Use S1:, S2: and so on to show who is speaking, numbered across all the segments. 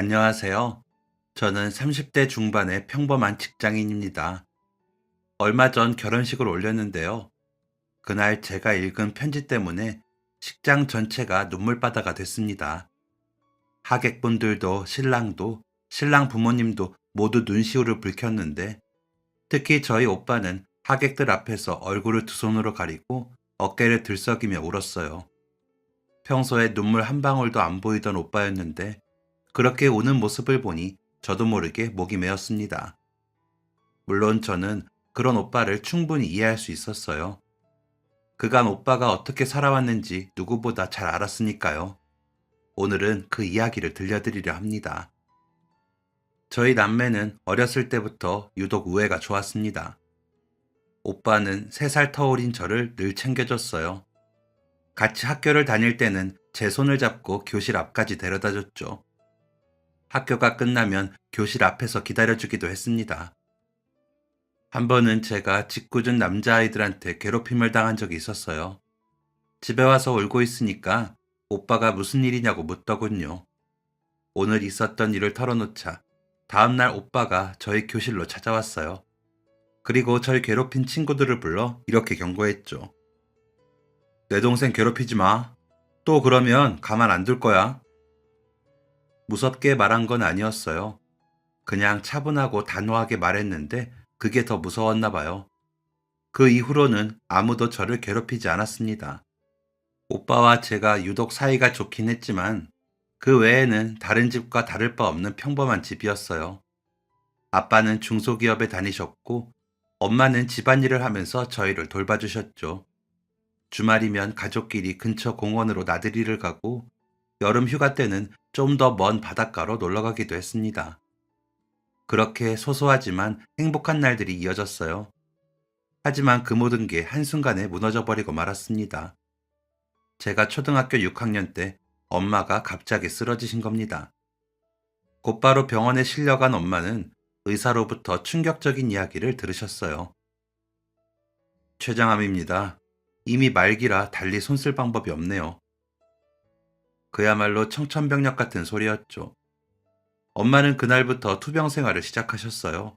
S1: 안녕하세요. 저는 30대 중반의 평범한 직장인입니다. 얼마 전 결혼식을 올렸는데요. 그날 제가 읽은 편지 때문에 식장 전체가 눈물바다가 됐습니다. 하객분들도 신랑도 신랑 부모님도 모두 눈시울을 붉혔는데 특히 저희 오빠는 하객들 앞에서 얼굴을 두 손으로 가리고 어깨를 들썩이며 울었어요. 평소에 눈물 한 방울도 안 보이던 오빠였는데 그렇게 우는 모습을 보니 저도 모르게 목이 메었습니다. 물론 저는 그런 오빠를 충분히 이해할 수 있었어요. 그간 오빠가 어떻게 살아왔는지 누구보다 잘 알았으니까요. 오늘은 그 이야기를 들려드리려 합니다. 저희 남매는 어렸을 때부터 유독 우애가 좋았습니다. 오빠는 3살 터울인 저를 늘 챙겨줬어요. 같이 학교를 다닐 때는 제 손을 잡고 교실 앞까지 데려다 줬죠. 학교가 끝나면 교실 앞에서 기다려주기도 했습니다. 한 번은 제가 짓궂은 남자아이들한테 괴롭힘을 당한 적이 있었어요. 집에 와서 울고 있으니까 오빠가 무슨 일이냐고 묻더군요. 오늘 있었던 일을 털어놓자 다음날 오빠가 저희 교실로 찾아왔어요. 그리고 절 괴롭힌 친구들을 불러 이렇게 경고했죠. 내 동생 괴롭히지 마. 또 그러면 가만 안 둘 거야. 무섭게 말한 건 아니었어요. 그냥 차분하고 단호하게 말했는데 그게 더 무서웠나 봐요. 그 이후로는 아무도 저를 괴롭히지 않았습니다. 오빠와 제가 유독 사이가 좋긴 했지만 그 외에는 다른 집과 다를 바 없는 평범한 집이었어요. 아빠는 중소기업에 다니셨고 엄마는 집안일을 하면서 저희를 돌봐주셨죠. 주말이면 가족끼리 근처 공원으로 나들이를 가고 여름 휴가 때는 좀 더 먼 바닷가로 놀러 가기도 했습니다. 그렇게 소소하지만 행복한 날들이 이어졌어요. 하지만 그 모든 게 한순간에 무너져 버리고 말았습니다. 제가 초등학교 6학년 때 엄마가 갑자기 쓰러지신 겁니다. 곧바로 병원에 실려간 엄마는 의사로부터 충격적인 이야기를 들으셨어요. 췌장암입니다. 이미 말기라 달리 손쓸 방법이 없네요. 그야말로 청천벽력 같은 소리였죠. 엄마는 그날부터 투병 생활을 시작하셨어요.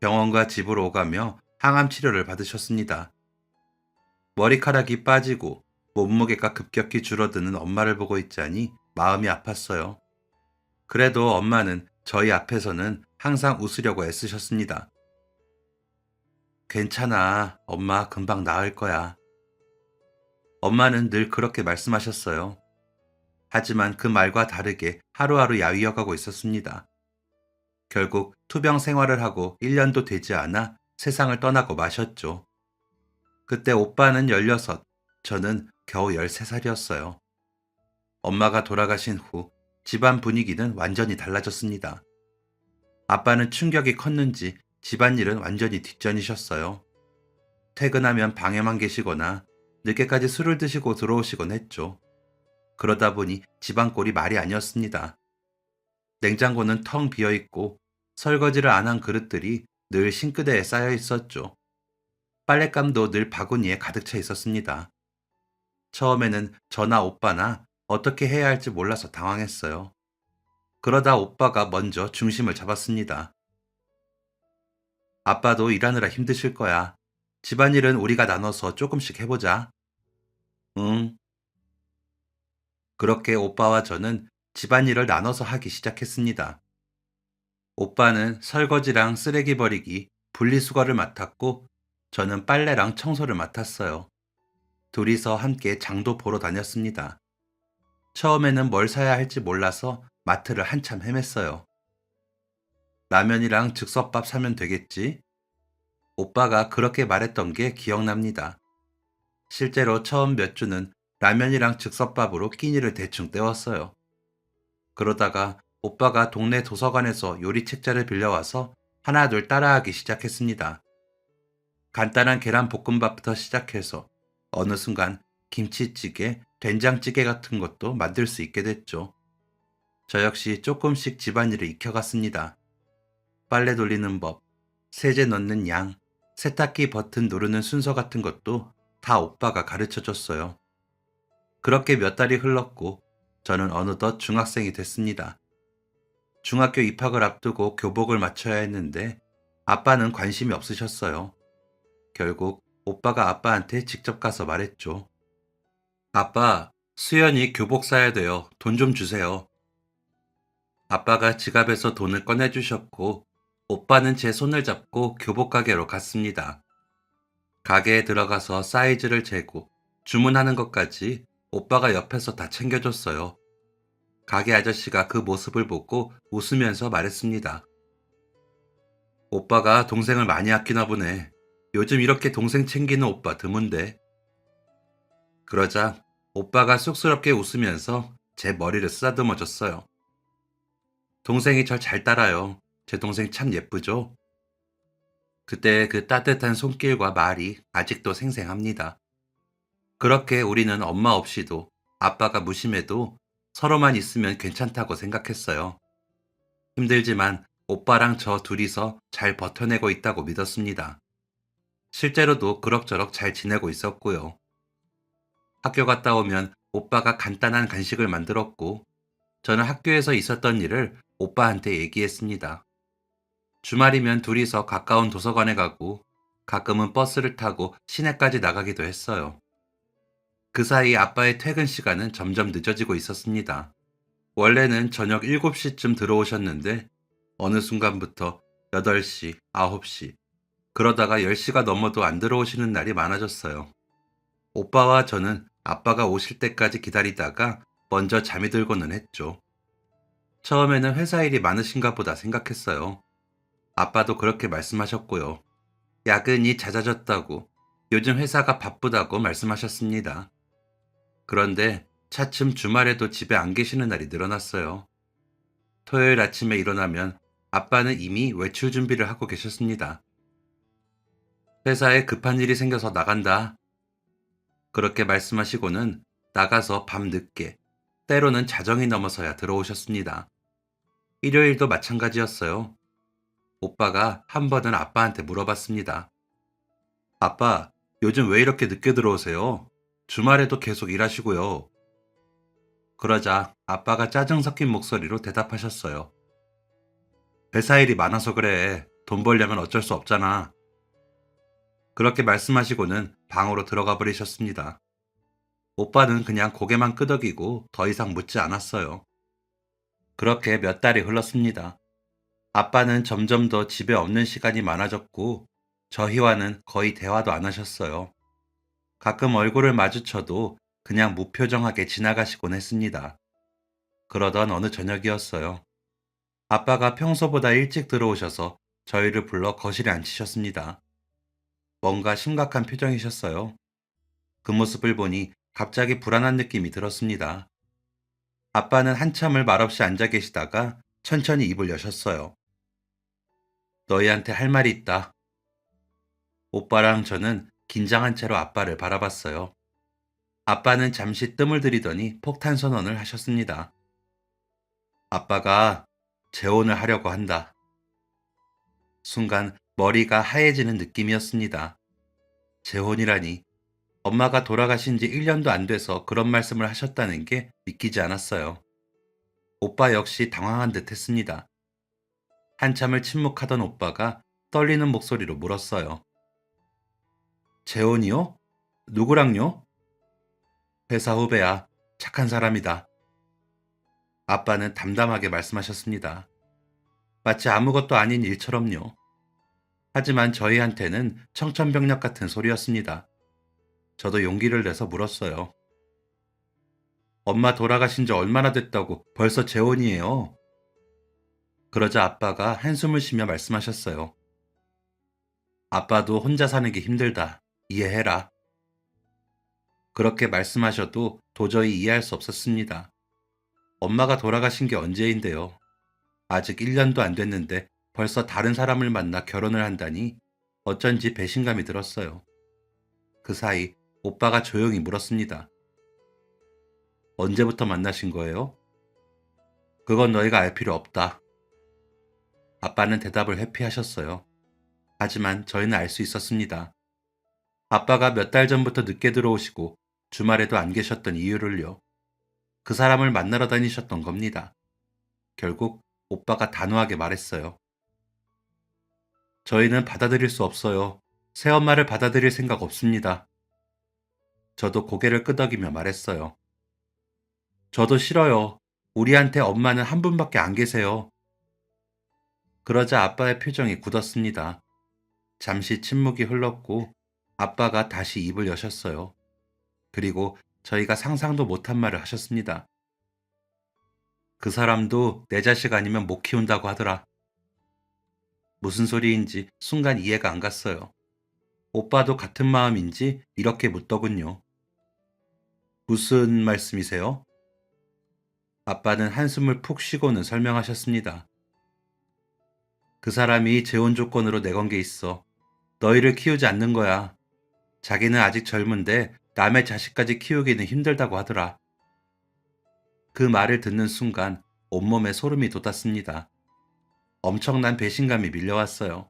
S1: 병원과 집으로 오가며 항암 치료를 받으셨습니다. 머리카락이 빠지고 몸무게가 급격히 줄어드는 엄마를 보고 있자니 마음이 아팠어요. 그래도 엄마는 저희 앞에서는 항상 웃으려고 애쓰셨습니다. 괜찮아. 엄마 금방 나을 거야. 엄마는 늘 그렇게 말씀하셨어요. 하지만 그 말과 다르게 하루하루 야위어가고 있었습니다. 결국 투병 생활을 하고 1년도 되지 않아 세상을 떠나고 마셨죠. 그때 오빠는 16, 저는 겨우 13살이었어요. 엄마가 돌아가신 후 집안 분위기는 완전히 달라졌습니다. 아빠는 충격이 컸는지 집안일은 완전히 뒷전이셨어요. 퇴근하면 방에만 계시거나 늦게까지 술을 드시고 들어오시곤 했죠. 그러다 보니 집안 꼴이 말이 아니었습니다. 냉장고는 텅 비어 있고 설거지를 안 한 그릇들이 늘 싱크대에 쌓여 있었죠. 빨랫감도 늘 바구니에 가득 차 있었습니다. 처음에는 저나 오빠나 어떻게 해야 할지 몰라서 당황했어요. 그러다 오빠가 먼저 중심을 잡았습니다. 아빠도 일하느라 힘드실 거야. 집안일은 우리가 나눠서 조금씩 해보자. 응. 그렇게 오빠와 저는 집안일을 나눠서 하기 시작했습니다. 오빠는 설거지랑 쓰레기 버리기, 분리수거를 맡았고 저는 빨래랑 청소를 맡았어요. 둘이서 함께 장도 보러 다녔습니다. 처음에는 뭘 사야 할지 몰라서 마트를 한참 헤맸어요. 라면이랑 즉석밥 사면 되겠지? 오빠가 그렇게 말했던 게 기억납니다. 실제로 처음 몇 주는 라면이랑 즉석밥으로 끼니를 대충 때웠어요. 그러다가 오빠가 동네 도서관에서 요리 책자를 빌려와서 하나둘 따라하기 시작했습니다. 간단한 계란 볶음밥부터 시작해서 어느 순간 김치찌개, 된장찌개 같은 것도 만들 수 있게 됐죠. 저 역시 조금씩 집안일을 익혀갔습니다. 빨래 돌리는 법, 세제 넣는 양, 세탁기 버튼 누르는 순서 같은 것도 다 오빠가 가르쳐 줬어요. 그렇게 몇 달이 흘렀고 저는 어느덧 중학생이 됐습니다. 중학교 입학을 앞두고 교복을 맞춰야 했는데 아빠는 관심이 없으셨어요. 결국 오빠가 아빠한테 직접 가서 말했죠. 아빠, 수연이 교복 사야 돼요. 돈 좀 주세요. 아빠가 지갑에서 돈을 꺼내주셨고, 오빠는 제 손을 잡고 교복 가게로 갔습니다. 가게에 들어가서 사이즈를 재고 주문하는 것까지 오빠가 옆에서 다 챙겨줬어요. 가게 아저씨가 그 모습을 보고 웃으면서 말했습니다. 오빠가 동생을 많이 아끼나 보네. 요즘 이렇게 동생 챙기는 오빠 드문데. 그러자 오빠가 쑥스럽게 웃으면서 제 머리를 쓰다듬어 줬어요. 동생이 절 잘 따라요. 제 동생 참 예쁘죠? 그때 그 따뜻한 손길과 말이 아직도 생생합니다. 그렇게 우리는 엄마 없이도 아빠가 무심해도 서로만 있으면 괜찮다고 생각했어요. 힘들지만 오빠랑 저 둘이서 잘 버텨내고 있다고 믿었습니다. 실제로도 그럭저럭 잘 지내고 있었고요. 학교 갔다 오면 오빠가 간단한 간식을 만들었고, 저는 학교에서 있었던 일을 오빠한테 얘기했습니다. 주말이면 둘이서 가까운 도서관에 가고, 가끔은 버스를 타고 시내까지 나가기도 했어요. 그 사이 아빠의 퇴근 시간은 점점 늦어지고 있었습니다. 원래는 저녁 7시쯤 들어오셨는데, 어느 순간부터 8시, 9시, 그러다가 10시가 넘어도 안 들어오시는 날이 많아졌어요. 오빠와 저는 아빠가 오실 때까지 기다리다가 먼저 잠이 들고는 했죠. 처음에는 회사 일이 많으신가 보다 생각했어요. 아빠도 그렇게 말씀하셨고요. 야근이 잦아졌다고, 요즘 회사가 바쁘다고 말씀하셨습니다. 그런데 차츰 주말에도 집에 안 계시는 날이 늘어났어요. 토요일 아침에 일어나면 아빠는 이미 외출 준비를 하고 계셨습니다. 회사에 급한 일이 생겨서 나간다. 그렇게 말씀하시고는 나가서 밤 늦게, 때로는 자정이 넘어서야 들어오셨습니다. 일요일도 마찬가지였어요. 오빠가 한 번은 아빠한테 물어봤습니다. 아빠, 요즘 왜 이렇게 늦게 들어오세요? 주말에도 계속 일하시고요. 그러자 아빠가 짜증 섞인 목소리로 대답하셨어요. 회사 일이 많아서 그래. 돈 벌려면 어쩔 수 없잖아. 그렇게 말씀하시고는 방으로 들어가 버리셨습니다. 오빠는 그냥 고개만 끄덕이고 더 이상 묻지 않았어요. 그렇게 몇 달이 흘렀습니다. 아빠는 점점 더 집에 없는 시간이 많아졌고, 저희와는 거의 대화도 안 하셨어요. 가끔 얼굴을 마주쳐도 그냥 무표정하게 지나가시곤 했습니다. 그러던 어느 저녁이었어요. 아빠가 평소보다 일찍 들어오셔서 저희를 불러 거실에 앉히셨습니다. 뭔가 심각한 표정이셨어요. 그 모습을 보니 갑자기 불안한 느낌이 들었습니다. 아빠는 한참을 말없이 앉아 계시다가 천천히 입을 여셨어요. 너희한테 할 말이 있다. 오빠랑 저는 긴장한 채로 아빠를 바라봤어요. 아빠는 잠시 뜸을 들이더니 폭탄 선언을 하셨습니다. 아빠가 재혼을 하려고 한다. 순간 머리가 하얘지는 느낌이었습니다. 재혼이라니. 엄마가 돌아가신 지 1년도 안 돼서 그런 말씀을 하셨다는 게 믿기지 않았어요. 오빠 역시 당황한 듯 했습니다. 한참을 침묵하던 오빠가 떨리는 목소리로 물었어요. 재혼이요? 누구랑요? 회사 후배야. 착한 사람이다. 아빠는 담담하게 말씀하셨습니다. 마치 아무것도 아닌 일처럼요. 하지만 저희한테는 청천벽력 같은 소리였습니다. 저도 용기를 내서 물었어요. 엄마 돌아가신 지 얼마나 됐다고 벌써 재혼이에요? 그러자 아빠가 한숨을 쉬며 말씀하셨어요. 아빠도 혼자 사는 게 힘들다. 이해해라. 그렇게 말씀하셔도 도저히 이해할 수 없었습니다. 엄마가 돌아가신 게 언제인데요. 아직 1년도 안 됐는데 벌써 다른 사람을 만나 결혼을 한다니 어쩐지 배신감이 들었어요. 그 사이 오빠가 조용히 물었습니다. 언제부터 만나신 거예요? 그건 너희가 알 필요 없다. 아빠는 대답을 회피하셨어요. 하지만 저희는 알 수 있었습니다. 아빠가 몇 달 전부터 늦게 들어오시고 주말에도 안 계셨던 이유를요. 그 사람을 만나러 다니셨던 겁니다. 결국 오빠가 단호하게 말했어요. 저희는 받아들일 수 없어요. 새엄마를 받아들일 생각 없습니다. 저도 고개를 끄덕이며 말했어요. 저도 싫어요. 우리한테 엄마는 한 분밖에 안 계세요. 그러자 아빠의 표정이 굳었습니다. 잠시 침묵이 흘렀고 아빠가 다시 입을 여셨어요. 그리고 저희가 상상도 못한 말을 하셨습니다. 그 사람도 내 자식 아니면 못 키운다고 하더라. 무슨 소리인지 순간 이해가 안 갔어요. 오빠도 같은 마음인지 이렇게 묻더군요. 무슨 말씀이세요? 아빠는 한숨을 푹 쉬고는 설명하셨습니다. 그 사람이 재혼 조건으로 내건 게 있어. 너희를 키우지 않는 거야. 자기는 아직 젊은데 남의 자식까지 키우기는 힘들다고 하더라. 그 말을 듣는 순간 온몸에 소름이 돋았습니다. 엄청난 배신감이 밀려왔어요.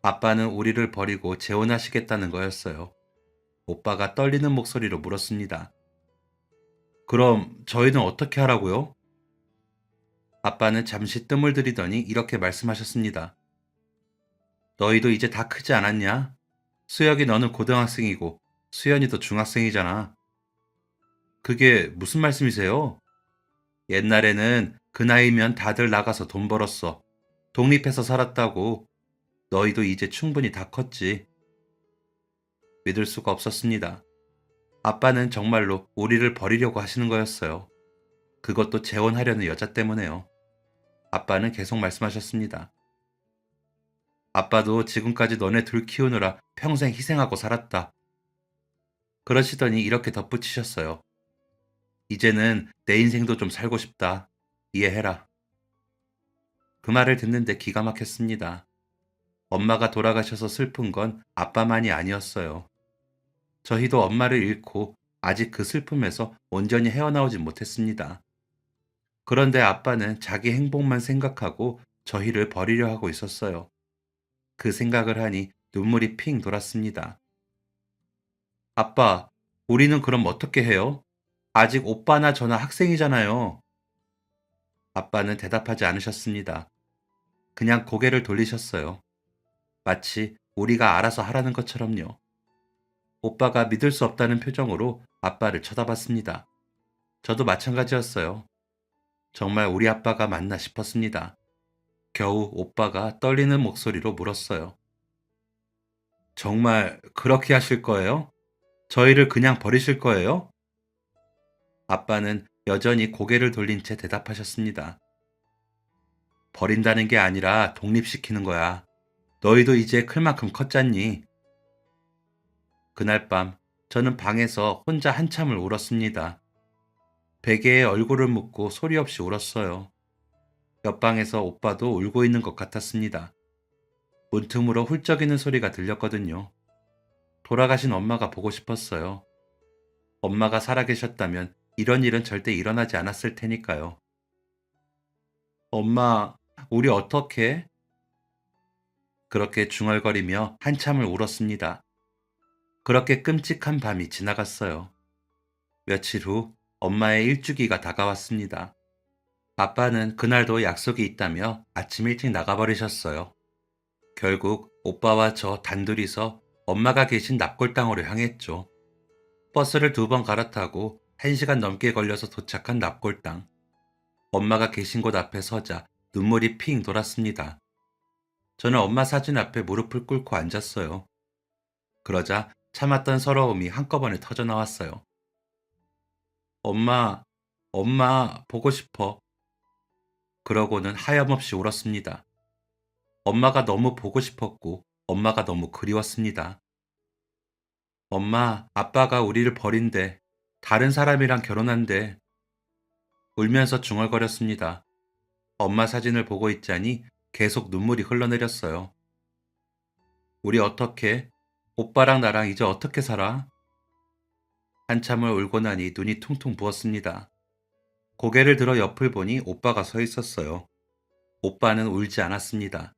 S1: 아빠는 우리를 버리고 재혼하시겠다는 거였어요. 오빠가 떨리는 목소리로 물었습니다. 그럼 저희는 어떻게 하라고요? 아빠는 잠시 뜸을 들이더니 이렇게 말씀하셨습니다. 너희도 이제 다 크지 않았냐? 수혁이 너는 고등학생이고 수연이도 중학생이잖아. 그게 무슨 말씀이세요? 옛날에는 그 나이면 다들 나가서 돈 벌었어. 독립해서 살았다고. 너희도 이제 충분히 다 컸지. 믿을 수가 없었습니다. 아빠는 정말로 우리를 버리려고 하시는 거였어요. 그것도 재혼하려는 여자 때문에요. 아빠는 계속 말씀하셨습니다. 아빠도 지금까지 너네 둘 키우느라 평생 희생하고 살았다. 그러시더니 이렇게 덧붙이셨어요. 이제는 내 인생도 좀 살고 싶다. 이해해라. 그 말을 듣는데 기가 막혔습니다. 엄마가 돌아가셔서 슬픈 건 아빠만이 아니었어요. 저희도 엄마를 잃고 아직 그 슬픔에서 온전히 헤어나오지 못했습니다. 그런데 아빠는 자기 행복만 생각하고 저희를 버리려 하고 있었어요. 그 생각을 하니 눈물이 핑 돌았습니다. 아빠, 우리는 그럼 어떻게 해요? 아직 오빠나 저나 학생이잖아요. 아빠는 대답하지 않으셨습니다. 그냥 고개를 돌리셨어요. 마치 우리가 알아서 하라는 것처럼요. 오빠가 믿을 수 없다는 표정으로 아빠를 쳐다봤습니다. 저도 마찬가지였어요. 정말 우리 아빠가 맞나 싶었습니다. 겨우 오빠가 떨리는 목소리로 물었어요. 정말 그렇게 하실 거예요? 저희를 그냥 버리실 거예요? 아빠는 여전히 고개를 돌린 채 대답하셨습니다. 버린다는 게 아니라 독립시키는 거야. 너희도 이제 클 만큼 컸잖니. 그날 밤 저는 방에서 혼자 한참을 울었습니다. 베개에 얼굴을 묻고 소리 없이 울었어요. 옆방에서 오빠도 울고 있는 것 같았습니다. 문틈으로 훌쩍이는 소리가 들렸거든요. 돌아가신 엄마가 보고 싶었어요. 엄마가 살아계셨다면 이런 일은 절대 일어나지 않았을 테니까요. 엄마, 우리 어떡해? 그렇게 중얼거리며 한참을 울었습니다. 그렇게 끔찍한 밤이 지나갔어요. 며칠 후 엄마의 일주기가 다가왔습니다. 아빠는 그날도 약속이 있다며 아침 일찍 나가버리셨어요. 결국 오빠와 저 단둘이서 엄마가 계신 납골당으로 향했죠. 버스를 2번 갈아타고 1시간 넘게 걸려서 도착한 납골당. 엄마가 계신 곳 앞에 서자 눈물이 핑 돌았습니다. 저는 엄마 사진 앞에 무릎을 꿇고 앉았어요. 그러자 참았던 서러움이 한꺼번에 터져 나왔어요. 엄마, 엄마, 보고 싶어. 그러고는 하염없이 울었습니다. 엄마가 너무 보고 싶었고, 엄마가 너무 그리웠습니다. 엄마, 아빠가 우리를 버린대. 다른 사람이랑 결혼한대. 울면서 중얼거렸습니다. 엄마 사진을 보고 있자니 계속 눈물이 흘러내렸어요. 우리 어떻게? 오빠랑 나랑 이제 어떻게 살아? 한참을 울고 나니 눈이 퉁퉁 부었습니다. 고개를 들어 옆을 보니 오빠가 서 있었어요. 오빠는 울지 않았습니다.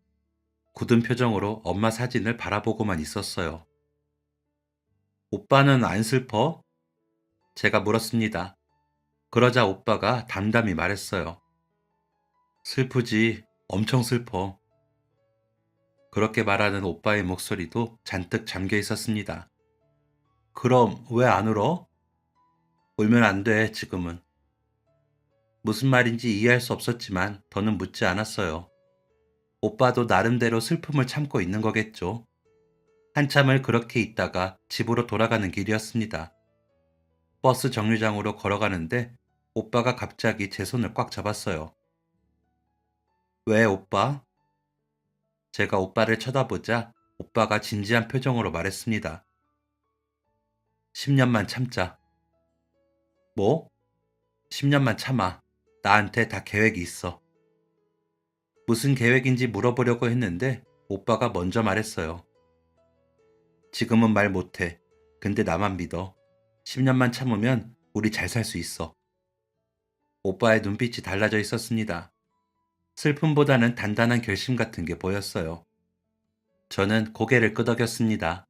S1: 굳은 표정으로 엄마 사진을 바라보고만 있었어요. 오빠는 안 슬퍼? 제가 물었습니다. 그러자 오빠가 담담히 말했어요. 슬프지. 엄청 슬퍼. 그렇게 말하는 오빠의 목소리도 잔뜩 잠겨 있었습니다. 그럼 왜 안 울어? 울면 안 돼, 지금은. 무슨 말인지 이해할 수 없었지만 더는 묻지 않았어요. 오빠도 나름대로 슬픔을 참고 있는 거겠죠. 한참을 그렇게 있다가 집으로 돌아가는 길이었습니다. 버스 정류장으로 걸어가는데 오빠가 갑자기 제 손을 꽉 잡았어요. 왜 오빠? 제가 오빠를 쳐다보자 오빠가 진지한 표정으로 말했습니다. 10년만 참자. 뭐? 10년만 참아. 나한테 다 계획이 있어. 무슨 계획인지 물어보려고 했는데 오빠가 먼저 말했어요. 지금은 말 못해. 근데 나만 믿어. 10년만 참으면 우리 잘 살 수 있어. 오빠의 눈빛이 달라져 있었습니다. 슬픔보다는 단단한 결심 같은 게 보였어요. 저는 고개를 끄덕였습니다.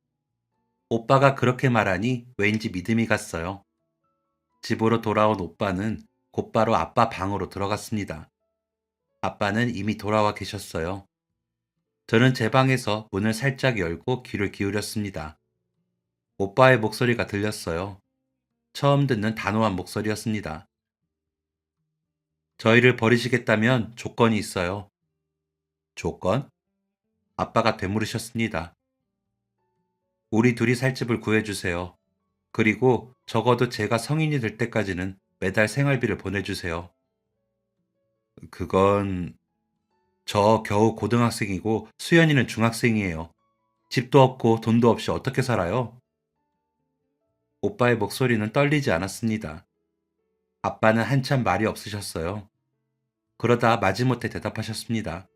S1: 오빠가 그렇게 말하니 왠지 믿음이 갔어요. 집으로 돌아온 오빠는 곧바로 아빠 방으로 들어갔습니다. 아빠는 이미 돌아와 계셨어요. 저는 제 방에서 문을 살짝 열고 귀를 기울였습니다. 오빠의 목소리가 들렸어요. 처음 듣는 단호한 목소리였습니다. 저희를 버리시겠다면 조건이 있어요. 조건? 아빠가 되물으셨습니다. 우리 둘이 살 집을 구해주세요. 그리고 적어도 제가 성인이 될 때까지는 매달 생활비를 보내주세요. 그건 저 겨우 고등학생이고 수연이는 중학생이에요. 집도 없고 돈도 없이 어떻게 살아요? 오빠의 목소리는 떨리지 않았습니다. 아빠는 한참 말이 없으셨어요. 그러다 마지못해 대답하셨습니다.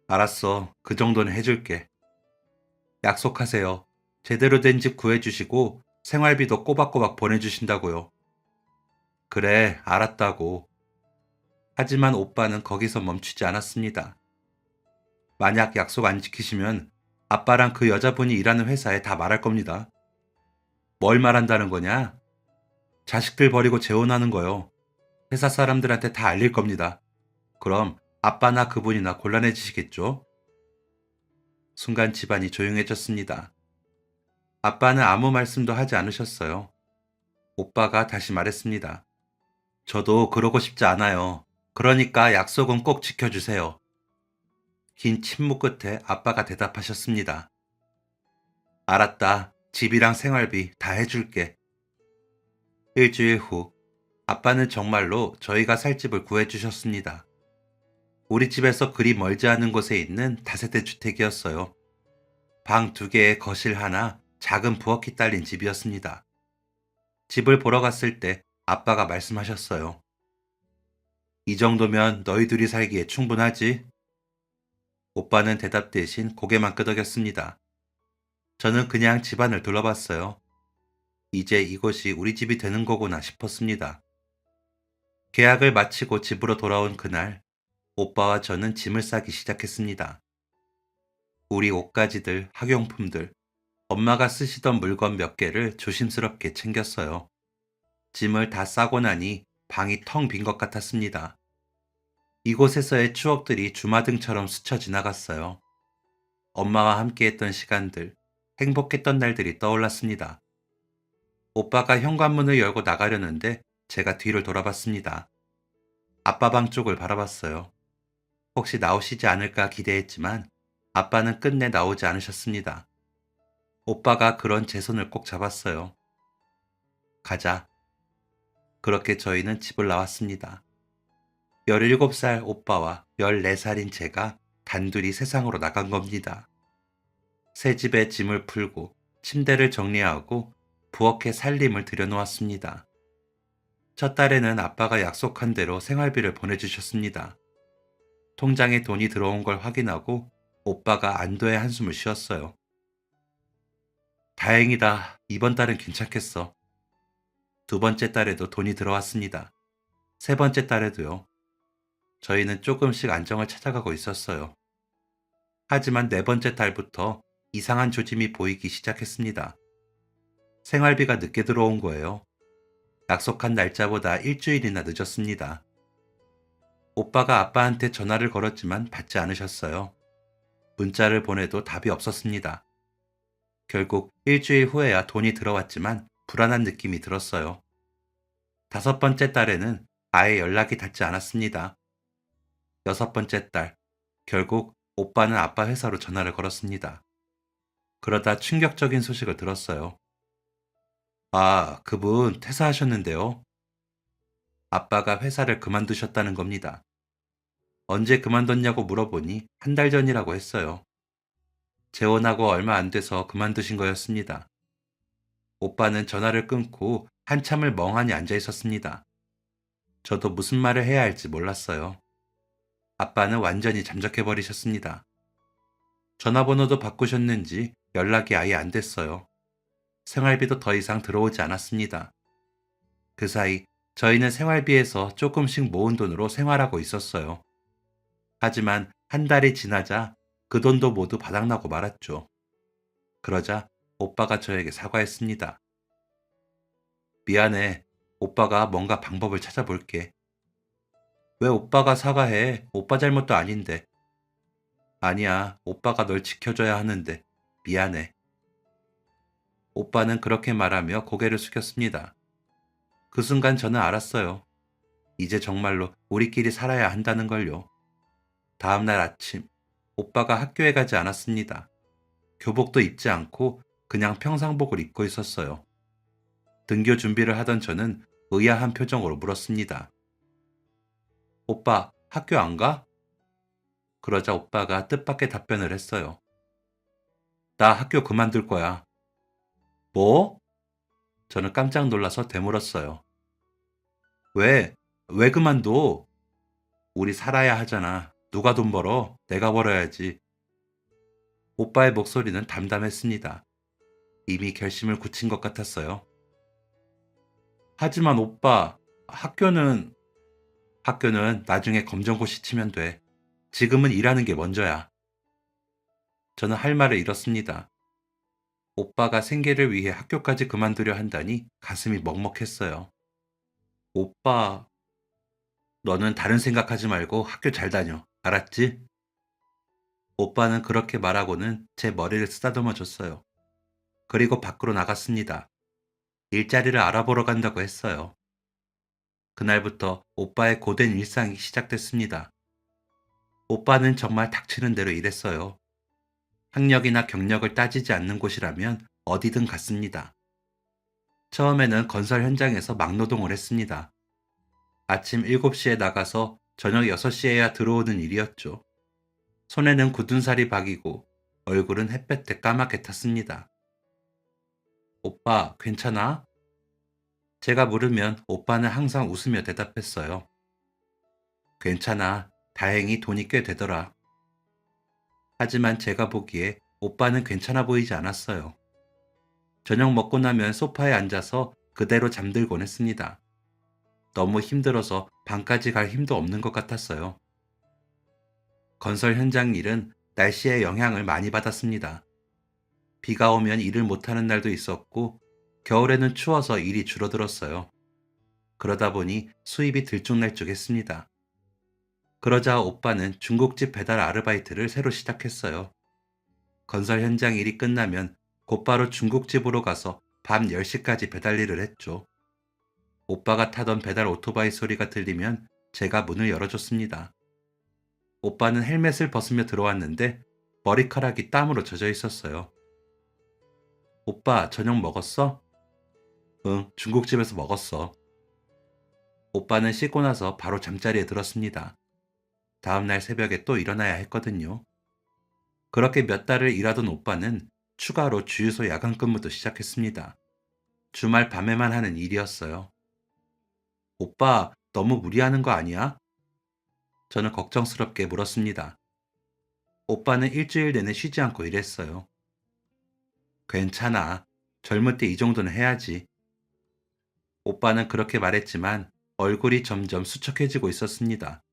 S1: 알았어. 그 정도는 해줄게. 약속하세요. 제대로 된 집 구해주시고 생활비도 꼬박꼬박 보내주신다고요. 그래, 알았다고. 하지만 오빠는 거기서 멈추지 않았습니다. 만약 약속 안 지키시면 아빠랑 그 여자분이 일하는 회사에 다 말할 겁니다. 뭘 말한다는 거냐? 자식들 버리고 재혼하는 거요. 회사 사람들한테 다 알릴 겁니다. 그럼 아빠나 그분이나 곤란해지시겠죠? 순간 집안이 조용해졌습니다. 아빠는 아무 말씀도 하지 않으셨어요. 오빠가 다시 말했습니다. 저도 그러고 싶지 않아요. 그러니까 약속은 꼭 지켜주세요. 긴 침묵 끝에 아빠가 대답하셨습니다. 알았다. 집이랑 생활비 다 해줄게. 일주일 후, 아빠는 정말로 저희가 살 집을 구해주셨습니다. 우리 집에서 그리 멀지 않은 곳에 있는 다세대 주택이었어요. 방 2개에 거실 하나, 작은 부엌이 딸린 집이었습니다. 집을 보러 갔을 때 아빠가 말씀하셨어요. 이 정도면 너희 둘이 살기에 충분하지? 오빠는 대답 대신 고개만 끄덕였습니다. 저는 그냥 집안을 둘러봤어요. 이제 이곳이 우리 집이 되는 거구나 싶었습니다. 계약을 마치고 집으로 돌아온 그날, 오빠와 저는 짐을 싸기 시작했습니다. 우리 옷가지들, 학용품들, 엄마가 쓰시던 물건 몇 개를 조심스럽게 챙겼어요. 짐을 다 싸고 나니 방이 텅 빈 것 같았습니다. 이곳에서의 추억들이 주마등처럼 스쳐 지나갔어요. 엄마와 함께했던 시간들, 행복했던 날들이 떠올랐습니다. 오빠가 현관문을 열고 나가려는데 제가 뒤를 돌아봤습니다. 아빠 방 쪽을 바라봤어요. 혹시 나오시지 않을까 기대했지만 아빠는 끝내 나오지 않으셨습니다. 오빠가 그런 제 손을 꼭 잡았어요. 가자. 그렇게 저희는 집을 나왔습니다. 17살 오빠와 14살인 제가 단둘이 세상으로 나간 겁니다. 새 집에 짐을 풀고 침대를 정리하고 부엌에 살림을 들여놓았습니다. 첫 달에는 아빠가 약속한 대로 생활비를 보내주셨습니다. 통장에 돈이 들어온 걸 확인하고 오빠가 안도의 한숨을 쉬었어요. 다행이다. 이번 달은 괜찮겠어. 두 번째 달에도 돈이 들어왔습니다. 세 번째 달에도요. 저희는 조금씩 안정을 찾아가고 있었어요. 하지만 네 번째 달부터 이상한 조짐이 보이기 시작했습니다. 생활비가 늦게 들어온 거예요. 약속한 날짜보다 일주일이나 늦었습니다. 오빠가 아빠한테 전화를 걸었지만 받지 않으셨어요. 문자를 보내도 답이 없었습니다. 결국 일주일 후에야 돈이 들어왔지만 불안한 느낌이 들었어요. 다섯 번째 달에는 아예 연락이 닿지 않았습니다. 여섯 번째 달, 결국 오빠는 아빠 회사로 전화를 걸었습니다. 그러다 충격적인 소식을 들었어요. 아, 그분 퇴사하셨는데요. 아빠가 회사를 그만두셨다는 겁니다. 언제 그만뒀냐고 물어보니 한 달 전이라고 했어요. 재혼하고 얼마 안 돼서 그만두신 거였습니다. 오빠는 전화를 끊고 한참을 멍하니 앉아 있었습니다. 저도 무슨 말을 해야 할지 몰랐어요. 아빠는 완전히 잠적해버리셨습니다. 전화번호도 바꾸셨는지 연락이 아예 안 됐어요. 생활비도 더 이상 들어오지 않았습니다. 그 사이 저희는 생활비에서 조금씩 모은 돈으로 생활하고 있었어요. 하지만 한 달이 지나자 그 돈도 모두 바닥나고 말았죠. 그러자 오빠가 저에게 사과했습니다. 미안해. 오빠가 뭔가 방법을 찾아볼게. 왜 오빠가 사과해? 오빠 잘못도 아닌데. 아니야. 오빠가 널 지켜줘야 하는데. 미안해. 오빠는 그렇게 말하며 고개를 숙였습니다. 그 순간 저는 알았어요. 이제 정말로 우리끼리 살아야 한다는 걸요. 다음 날 아침, 오빠가 학교에 가지 않았습니다. 교복도 입지 않고 그냥 평상복을 입고 있었어요. 등교 준비를 하던 저는 의아한 표정으로 물었습니다. 오빠, 학교 안 가? 그러자 오빠가 뜻밖의 답변을 했어요. 나 학교 그만둘 거야. 뭐? 저는 깜짝 놀라서 되물었어요. 왜? 왜 그만둬? 우리 살아야 하잖아. 누가 돈 벌어? 내가 벌어야지. 오빠의 목소리는 담담했습니다. 이미 결심을 굳힌 것 같았어요. 하지만 오빠, 학교는 나중에 검정고시 치면 돼. 지금은 일하는 게 먼저야. 저는 할 말을 잃었습니다. 오빠가 생계를 위해 학교까지 그만두려 한다니 가슴이 먹먹했어요. 오빠, 너는 다른 생각하지 말고 학교 잘 다녀. 알았지? 오빠는 그렇게 말하고는 제 머리를 쓰다듬어 줬어요. 그리고 밖으로 나갔습니다. 일자리를 알아보러 간다고 했어요. 그날부터 오빠의 고된 일상이 시작됐습니다. 오빠는 정말 닥치는 대로 일했어요. 학력이나 경력을 따지지 않는 곳이라면 어디든 갔습니다. 처음에는 건설 현장에서 막노동을 했습니다. 아침 7시에 나가서 저녁 6시에야 들어오는 일이었죠. 손에는 굳은 살이 박이고 얼굴은 햇볕에 까맣게 탔습니다. 오빠, 괜찮아? 제가 물으면 오빠는 항상 웃으며 대답했어요. 괜찮아. 다행히 돈이 꽤 되더라. 하지만 제가 보기에 오빠는 괜찮아 보이지 않았어요. 저녁 먹고 나면 소파에 앉아서 그대로 잠들곤 했습니다. 너무 힘들어서 방까지 갈 힘도 없는 것 같았어요. 건설 현장 일은 날씨의 영향을 많이 받았습니다. 비가 오면 일을 못하는 날도 있었고, 겨울에는 추워서 일이 줄어들었어요. 그러다 보니 수입이 들쭉날쭉했습니다. 그러자 오빠는 중국집 배달 아르바이트를 새로 시작했어요. 건설 현장 일이 끝나면 곧바로 중국집으로 가서 밤 10시까지 배달 일을 했죠. 오빠가 타던 배달 오토바이 소리가 들리면 제가 문을 열어줬습니다. 오빠는 헬멧을 벗으며 들어왔는데 머리카락이 땀으로 젖어 있었어요. 오빠, 저녁 먹었어? 응, 중국집에서 먹었어. 오빠는 씻고 나서 바로 잠자리에 들었습니다. 다음날 새벽에 또 일어나야 했거든요. 그렇게 몇 달을 일하던 오빠는 추가로 주유소 야간 근무도 시작했습니다. 주말 밤에만 하는 일이었어요. 오빠, 너무 무리하는 거 아니야? 저는 걱정스럽게 물었습니다. 오빠는 일주일 내내 쉬지 않고 일했어요. 괜찮아. 젊을 때 이 정도는 해야지. 오빠는 그렇게 말했지만 얼굴이 점점 수척해지고 있었습니다.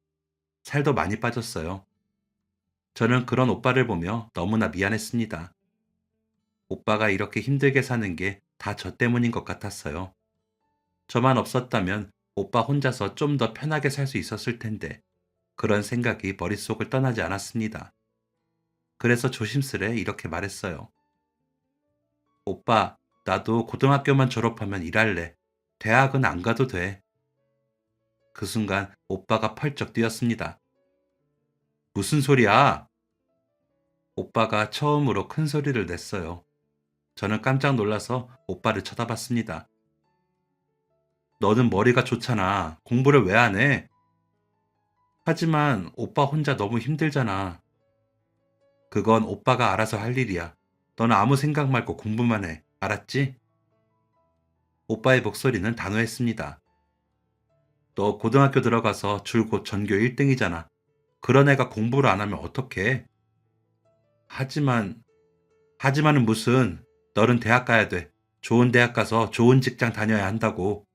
S1: 살도 많이 빠졌어요. 저는 그런 오빠를 보며 너무나 미안했습니다. 오빠가 이렇게 힘들게 사는 게 다 저 때문인 것 같았어요. 저만 없었다면 오빠 혼자서 좀 더 편하게 살 수 있었을 텐데. 그런 생각이 머릿속을 떠나지 않았습니다. 그래서 조심스레 이렇게 말했어요. 오빠, 나도 고등학교만 졸업하면 일할래. 대학은 안 가도 돼. 그 순간 오빠가 펄쩍 뛰었습니다. 무슨 소리야? 오빠가 처음으로 큰 소리를 냈어요. 저는 깜짝 놀라서 오빠를 쳐다봤습니다. 너는 머리가 좋잖아. 공부를 왜 안 해? 하지만 오빠 혼자 너무 힘들잖아. 그건 오빠가 알아서 할 일이야. 너는 아무 생각 말고 공부만 해. 알았지? 오빠의 목소리는 단호했습니다. 너 고등학교 들어가서 줄곧 전교 1등이잖아. 그런 애가 공부를 안 하면 어떡해? 하지만, 하지만은 무슨, 너는 대학 가야 돼. 좋은 대학 가서 좋은 직장 다녀야 한다고.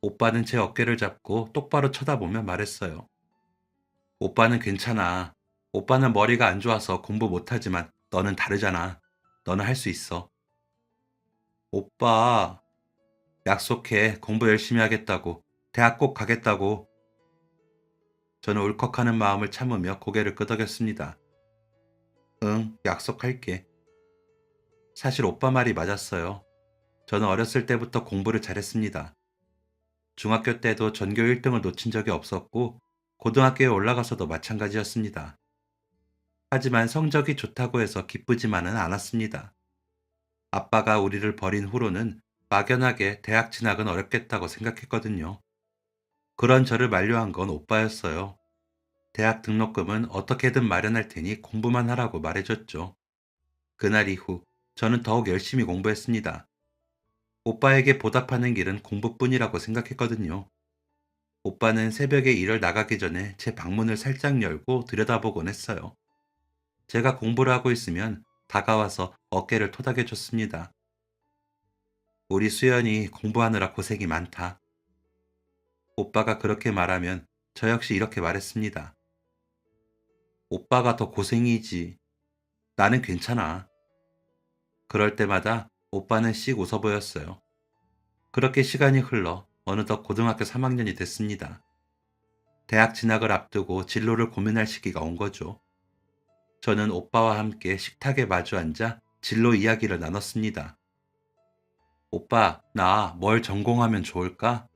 S1: 오빠는 제 어깨를 잡고 똑바로 쳐다보며 말했어요. 오빠는 괜찮아. 오빠는 머리가 안 좋아서 공부 못하지만 너는 다르잖아. 너는 할 수 있어. 오빠, 약속해. 공부 열심히 하겠다고. 대학 꼭 가겠다고. 저는 울컥하는 마음을 참으며 고개를 끄덕였습니다. 응, 약속할게. 사실 오빠 말이 맞았어요. 저는 어렸을 때부터 공부를 잘했습니다. 중학교 때도 전교 1등을 놓친 적이 없었고, 고등학교에 올라가서도 마찬가지였습니다. 하지만 성적이 좋다고 해서 기쁘지만은 않았습니다. 아빠가 우리를 버린 후로는 막연하게 대학 진학은 어렵겠다고 생각했거든요. 그런 저를 만류한 건 오빠였어요. 대학 등록금은 어떻게든 마련할 테니 공부만 하라고 말해줬죠. 그날 이후 저는 더욱 열심히 공부했습니다. 오빠에게 보답하는 길은 공부뿐이라고 생각했거든요. 오빠는 새벽에 일을 나가기 전에 제 방문을 살짝 열고 들여다보곤 했어요. 제가 공부를 하고 있으면 다가와서 어깨를 토닥여 줬습니다. 우리 수연이 공부하느라 고생이 많다. 오빠가 그렇게 말하면 저 역시 이렇게 말했습니다. 오빠가 더 고생이지. 나는 괜찮아. 그럴 때마다 오빠는 씩 웃어 보였어요. 그렇게 시간이 흘러 어느덧 고등학교 3학년이 됐습니다. 대학 진학을 앞두고 진로를 고민할 시기가 온 거죠. 저는 오빠와 함께 식탁에 마주 앉아 진로 이야기를 나눴습니다. 오빠, 나 뭘 전공하면 좋을까?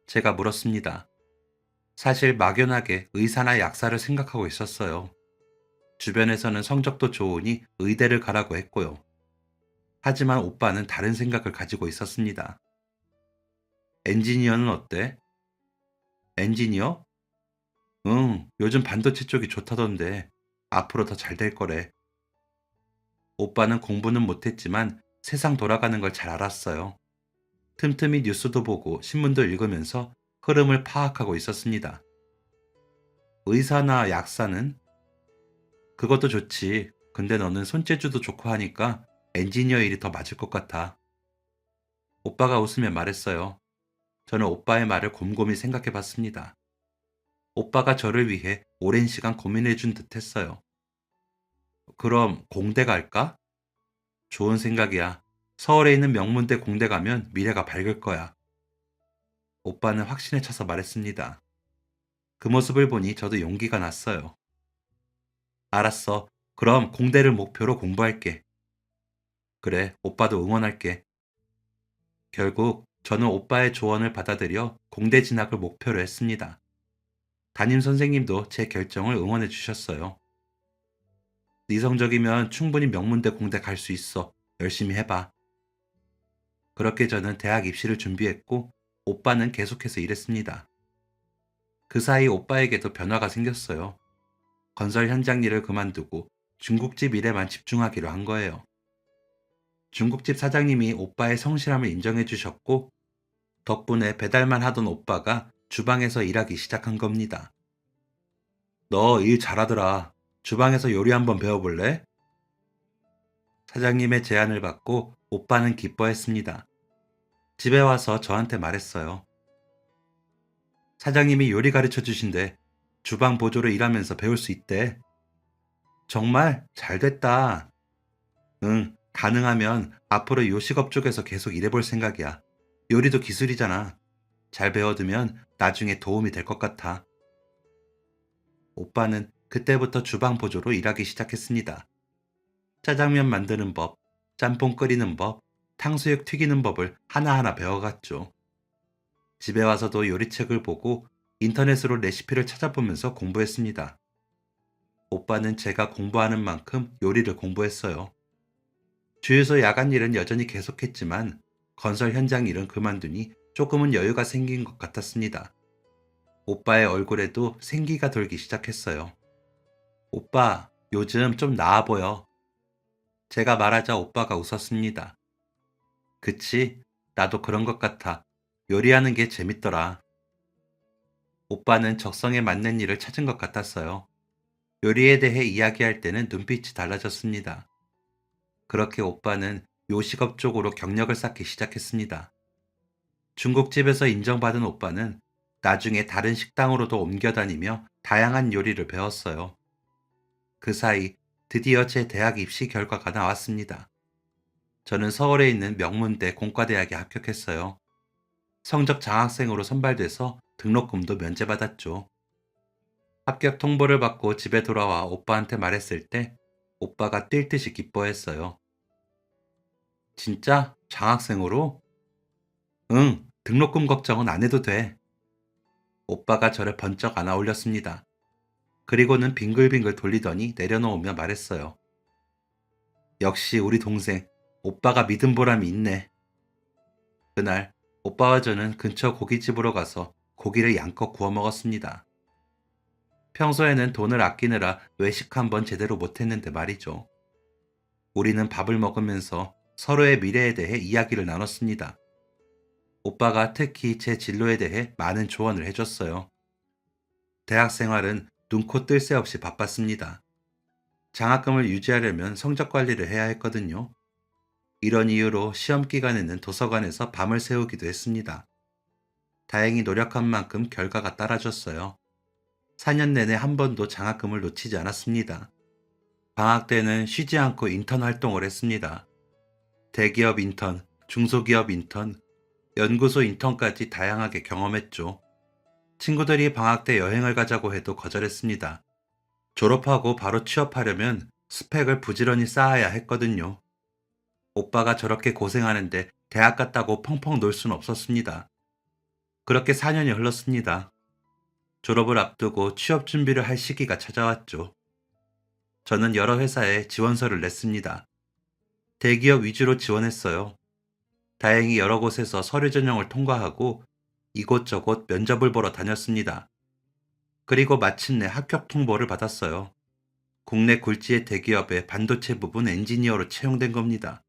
S1: 제가 물었습니다. 사실 막연하게 의사나 약사를 생각하고 있었어요. 주변에서는 성적도 좋으니 의대를 가라고 했고요. 하지만 오빠는 다른 생각을 가지고 있었습니다. 엔지니어는 어때? 엔지니어? 응, 요즘 반도체 쪽이 좋다던데 앞으로 더 잘 될 거래. 오빠는 공부는 못했지만 세상 돌아가는 걸 잘 알았어요. 틈틈이 뉴스도 보고 신문도 읽으면서 흐름을 파악하고 있었습니다. 의사나 약사는? 그것도 좋지. 근데 너는 손재주도 좋고 하니까 엔지니어 일이 더 맞을 것 같아. 오빠가 웃으며 말했어요. 저는 오빠의 말을 곰곰이 생각해 봤습니다. 오빠가 저를 위해 오랜 시간 고민해 준 듯 했어요. 그럼 공대 갈까? 좋은 생각이야. 서울에 있는 명문대 공대 가면 미래가 밝을 거야. 오빠는 확신에 차서 말했습니다. 그 모습을 보니 저도 용기가 났어요. 알았어. 그럼 공대를 목표로 공부할게. 그래, 오빠도 응원할게. 결국 저는 오빠의 조언을 받아들여 공대 진학을 목표로 했습니다. 담임 선생님도 제 결정을 응원해 주셨어요. 네 성적이면 충분히 명문대 공대 갈 수 있어. 열심히 해봐. 그렇게 저는 대학 입시를 준비했고 오빠는 계속해서 일했습니다. 그 사이 오빠에게도 변화가 생겼어요. 건설 현장 일을 그만두고 중국집 일에만 집중하기로 한 거예요. 중국집 사장님이 오빠의 성실함을 인정해 주셨고 덕분에 배달만 하던 오빠가 주방에서 일하기 시작한 겁니다. 너 일 잘하더라. 주방에서 요리 한번 배워볼래? 사장님의 제안을 받고 오빠는 기뻐했습니다. 집에 와서 저한테 말했어요. 사장님이 요리 가르쳐 주신대. 주방 보조로 일하면서 배울 수 있대. 정말 잘 됐다. 응, 가능하면 앞으로 요식업 쪽에서 계속 일해볼 생각이야. 요리도 기술이잖아. 잘 배워두면 나중에 도움이 될 것 같아. 오빠는 그때부터 주방 보조로 일하기 시작했습니다. 짜장면 만드는 법, 짬뽕 끓이는 법, 탕수육 튀기는 법을 하나하나 배워갔죠. 집에 와서도 요리책을 보고 인터넷으로 레시피를 찾아보면서 공부했습니다. 오빠는 제가 공부하는 만큼 요리를 공부했어요. 주유소 야간 일은 여전히 계속했지만 건설 현장 일은 그만두니 조금은 여유가 생긴 것 같았습니다. 오빠의 얼굴에도 생기가 돌기 시작했어요. 오빠, 요즘 좀 나아 보여. 제가 말하자 오빠가 웃었습니다. 그치? 나도 그런 것 같아. 요리하는 게 재밌더라. 오빠는 적성에 맞는 일을 찾은 것 같았어요. 요리에 대해 이야기할 때는 눈빛이 달라졌습니다. 그렇게 오빠는 요식업 쪽으로 경력을 쌓기 시작했습니다. 중국집에서 인정받은 오빠는 나중에 다른 식당으로도 옮겨 다니며 다양한 요리를 배웠어요. 그 사이 드디어 제 대학 입시 결과가 나왔습니다. 저는 서울에 있는 명문대 공과대학에 합격했어요. 성적 장학생으로 선발돼서 등록금도 면제받았죠. 합격 통보를 받고 집에 돌아와 오빠한테 말했을 때 오빠가 뛸 듯이 기뻐했어요. 진짜? 장학생으로? 응, 등록금 걱정은 안 해도 돼. 오빠가 저를 번쩍 안아 올렸습니다. 그리고는 빙글빙글 돌리더니 내려놓으며 말했어요. 역시 우리 동생, 오빠가 믿은 보람이 있네. 그날 오빠와 저는 근처 고깃집으로 가서 고기를 양껏 구워 먹었습니다. 평소에는 돈을 아끼느라 외식 한번 제대로 못했는데 말이죠. 우리는 밥을 먹으면서 서로의 미래에 대해 이야기를 나눴습니다. 오빠가 특히 제 진로에 대해 많은 조언을 해줬어요. 대학 생활은 눈코 뜰 새 없이 바빴습니다. 장학금을 유지하려면 성적 관리를 해야 했거든요. 이런 이유로 시험 기간에는 도서관에서 밤을 새우기도 했습니다. 다행히 노력한 만큼 결과가 따라줬어요. 4년 내내 한 번도 장학금을 놓치지 않았습니다. 방학 때는 쉬지 않고 인턴 활동을 했습니다. 대기업 인턴, 중소기업 인턴, 연구소 인턴까지 다양하게 경험했죠. 친구들이 방학 때 여행을 가자고 해도 거절했습니다. 졸업하고 바로 취업하려면 스펙을 부지런히 쌓아야 했거든요. 오빠가 저렇게 고생하는데 대학 갔다고 펑펑 놀 순 없었습니다. 그렇게 4년이 흘렀습니다. 졸업을 앞두고 취업 준비를 할 시기가 찾아왔죠. 저는 여러 회사에 지원서를 냈습니다. 대기업 위주로 지원했어요. 다행히 여러 곳에서 서류 전형을 통과하고 이곳저곳 면접을 보러 다녔습니다. 그리고 마침내 합격 통보를 받았어요. 국내 굴지의 대기업의 반도체 부분 엔지니어로 채용된 겁니다.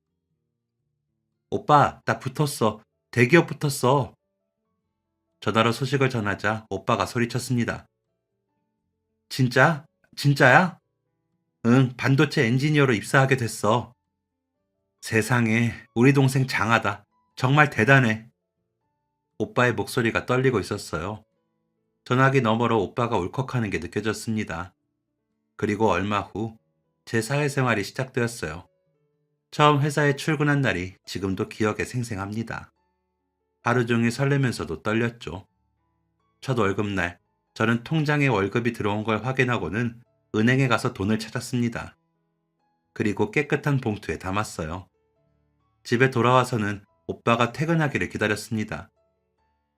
S1: 오빠, 나 붙었어. 대기업 붙었어. 전화로 소식을 전하자 오빠가 소리쳤습니다. 진짜? 진짜야? 응, 반도체 엔지니어로 입사하게 됐어. 세상에, 우리 동생 장하다. 정말 대단해. 오빠의 목소리가 떨리고 있었어요. 전화기 너머로 오빠가 울컥하는 게 느껴졌습니다. 그리고 얼마 후 제 사회생활이 시작되었어요. 처음 회사에 출근한 날이 지금도 기억에 생생합니다. 하루 종일 설레면서도 떨렸죠. 첫 월급날, 저는 통장에 월급이 들어온 걸 확인하고는 은행에 가서 돈을 찾았습니다. 그리고 깨끗한 봉투에 담았어요. 집에 돌아와서는 오빠가 퇴근하기를 기다렸습니다.